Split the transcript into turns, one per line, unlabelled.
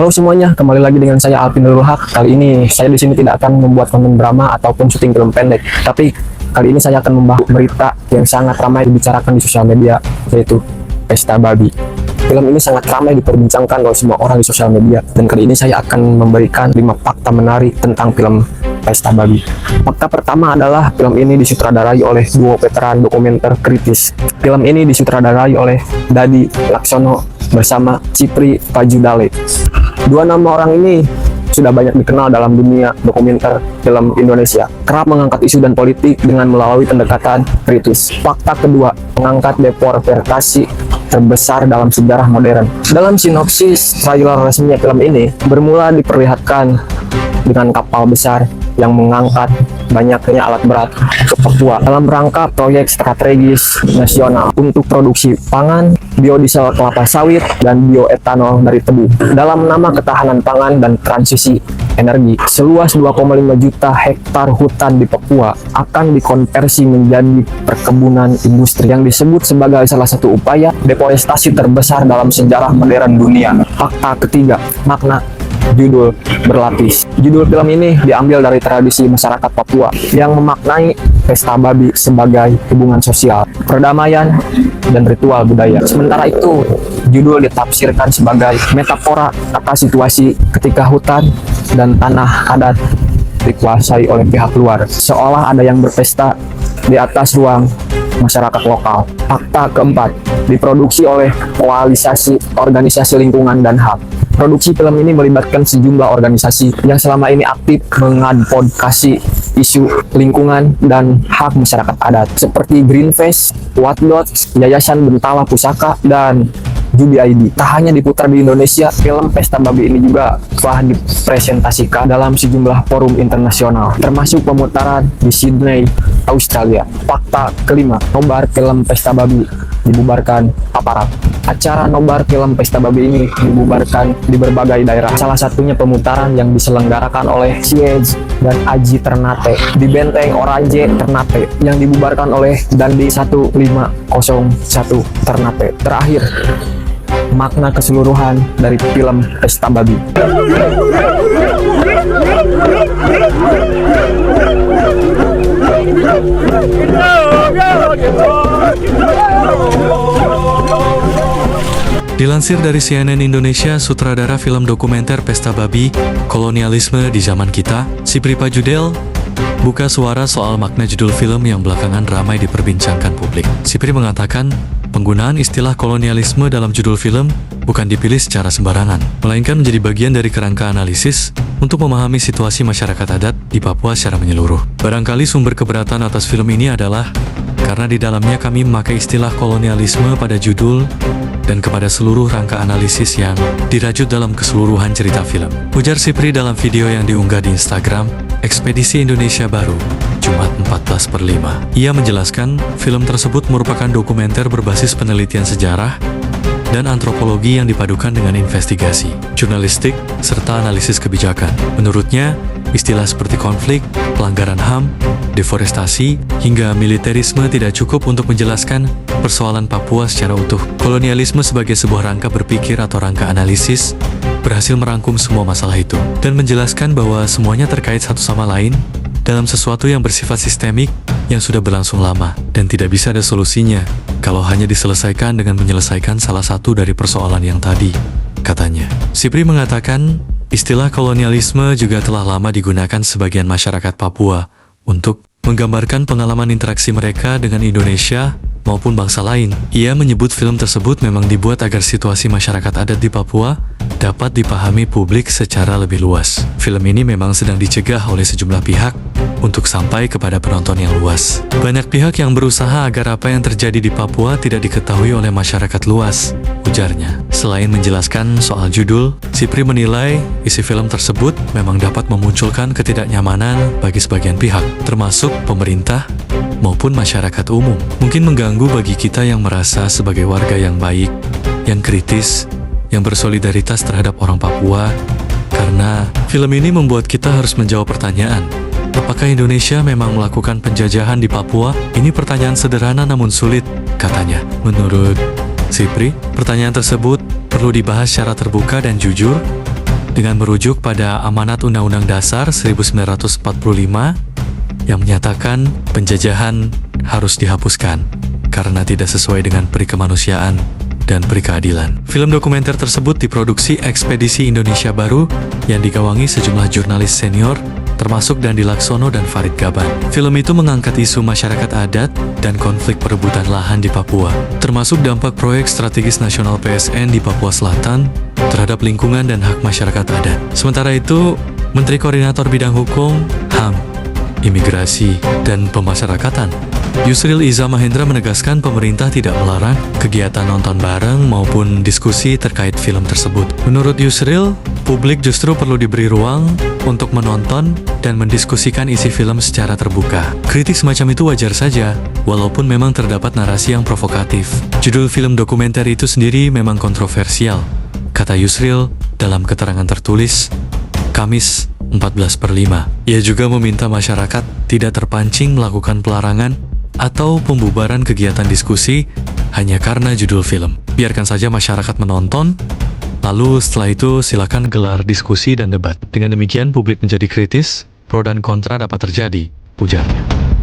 Halo semuanya, kembali lagi dengan saya Alvin Nurul Haq. Kali ini saya di sini tidak akan membuat konten drama ataupun syuting film pendek, tapi kali ini saya akan membahas berita yang sangat ramai dibicarakan di sosial media, yaitu Pesta Babi. Film ini sangat ramai diperbincangkan oleh semua orang di sosial media, dan kali ini saya akan memberikan 5 fakta menarik tentang film Pesta Babi. Fakta pertama adalah film ini disutradarai oleh duo veteran dokumenter kritis. Film ini disutradarai oleh Dadi Laksono bersama Cipri Pajudale. Dua nama orang ini sudah banyak dikenal dalam dunia dokumenter film Indonesia, kerap mengangkat isu dan politik dengan melalui pendekatan kritis. Fakta kedua, mengangkat deportasi terbesar dalam sejarah modern. Dalam sinopsis trailer resminya film ini, bermula diperlihatkan dengan kapal besar yang mengangkat banyaknya alat berat ke Papua dalam rangka proyek strategis nasional untuk produksi pangan, biodiesel kelapa sawit, dan bioetanol dari tebu. Dalam nama ketahanan pangan dan transisi energi, seluas 2,5 juta hektar hutan di Papua akan dikonversi menjadi perkebunan industri yang disebut sebagai salah satu upaya deforestasi terbesar dalam sejarah modern dunia. Fakta ketiga, makna judul berlapis. Judul film ini diambil dari tradisi masyarakat Papua yang memaknai Pesta Babi sebagai hubungan sosial, perdamaian, dan ritual budaya. Sementara itu, judul ditafsirkan sebagai metafora atas situasi ketika hutan dan tanah adat dikuasai oleh pihak luar, seolah ada yang berpesta di atas ruang masyarakat lokal. Fakta keempat, diproduksi oleh koalisasi organisasi lingkungan dan HAM. Produksi film ini melibatkan sejumlah organisasi yang selama ini aktif mengadvokasi isu lingkungan dan hak masyarakat adat, seperti Greenpeace, Watdot, Yayasan Bentala Pusaka, dan Jubi ID. Tak hanya diputar di Indonesia, film Pesta Babi ini juga telah dipresentasikan dalam sejumlah forum internasional, termasuk pemutaran di Sydney, Australia. Fakta kelima, nobar film Pesta Babi dibubarkan aparat. Acara nobar film Pesta Babi ini dibubarkan di berbagai daerah. Salah satunya pemutaran yang diselenggarakan oleh Siege dan Aji Ternate di Benteng Orange Ternate yang dibubarkan oleh Dandi 1501 Ternate. Terakhir, makna keseluruhan dari film Pesta Babi.
Dilansir dari CNN Indonesia, sutradara film dokumenter Pesta Babi, Kolonialisme di Zaman Kita, Cipri Pajudale, buka suara soal makna judul film yang belakangan ramai diperbincangkan publik. Cipri mengatakan, penggunaan istilah kolonialisme dalam judul film bukan dipilih secara sembarangan, melainkan menjadi bagian dari kerangka analisis untuk memahami situasi masyarakat adat di Papua secara menyeluruh. Barangkali sumber keberatan atas film ini adalah karena di dalamnya kami memakai istilah kolonialisme pada judul dan kepada seluruh rangka analisis yang dirajut dalam keseluruhan cerita film, ujar Cipri dalam video yang diunggah di Instagram, Ekspedisi Indonesia Baru, Jumat 14/5. Ia menjelaskan, film tersebut merupakan dokumenter berbasis penelitian sejarah dan antropologi yang dipadukan dengan investigasi, jurnalistik, serta analisis kebijakan. Menurutnya, istilah seperti konflik, pelanggaran HAM, deforestasi, hingga militerisme tidak cukup untuk menjelaskan persoalan Papua secara utuh. Kolonialisme sebagai sebuah rangka berpikir atau rangka analisis berhasil merangkum semua masalah itu dan menjelaskan bahwa semuanya terkait satu sama lain dalam sesuatu yang bersifat sistemik yang sudah berlangsung lama dan tidak bisa ada solusinya kalau hanya diselesaikan dengan menyelesaikan salah satu dari persoalan yang tadi, katanya. Cipri mengatakan, istilah kolonialisme juga telah lama digunakan sebagian masyarakat Papua untuk menggambarkan pengalaman interaksi mereka dengan Indonesia maupun bangsa lain. Ia menyebut film tersebut memang dibuat agar situasi masyarakat adat di Papua dapat dipahami publik secara lebih luas. Film ini memang sedang dicegah oleh sejumlah pihak untuk sampai kepada penonton yang luas. Banyak pihak yang berusaha agar apa yang terjadi di Papua tidak diketahui oleh masyarakat luas, ujarnya. Selain menjelaskan soal judul, Cipri menilai isi film tersebut memang dapat memunculkan ketidaknyamanan bagi sebagian pihak, termasuk pemerintah maupun masyarakat umum. Mungkin mengganggu bagi kita yang merasa sebagai warga yang baik, yang kritis, yang bersolidaritas terhadap orang Papua, karena film ini membuat kita harus menjawab pertanyaan, apakah Indonesia memang melakukan penjajahan di Papua? Ini pertanyaan sederhana namun sulit, katanya. Menurut Cipri, pertanyaan tersebut perlu dibahas secara terbuka dan jujur dengan merujuk pada amanat Undang-Undang Dasar 1945 yang menyatakan penjajahan harus dihapuskan karena tidak sesuai dengan peri kemanusiaan dan peri keadilan. Film dokumenter tersebut diproduksi Ekspedisi Indonesia Baru yang digawangi sejumlah jurnalis senior termasuk Dandi Laksono dan Farid Gaban. Film itu mengangkat isu masyarakat adat dan konflik perebutan lahan di Papua, termasuk dampak proyek strategis nasional PSN di Papua Selatan terhadap lingkungan dan hak masyarakat adat. Sementara itu, Menteri Koordinator Bidang Hukum, HAM, Imigrasi, dan Pemasyarakatan, Yusril Iza Mahendra menegaskan pemerintah tidak melarang kegiatan nonton bareng maupun diskusi terkait film tersebut. Menurut Yusril, publik justru perlu diberi ruang untuk menonton dan mendiskusikan isi film secara terbuka. Kritik semacam itu wajar saja, walaupun memang terdapat narasi yang provokatif. Judul film dokumenter itu sendiri memang kontroversial, kata Yusril dalam keterangan tertulis Kamis 14/5. Ia juga meminta masyarakat tidak terpancing melakukan pelarangan atau pembubaran kegiatan diskusi hanya karena judul film. Biarkan saja masyarakat menonton, lalu setelah itu silakan gelar diskusi dan debat. Dengan demikian publik menjadi kritis, pro dan kontra dapat terjadi, ujarnya.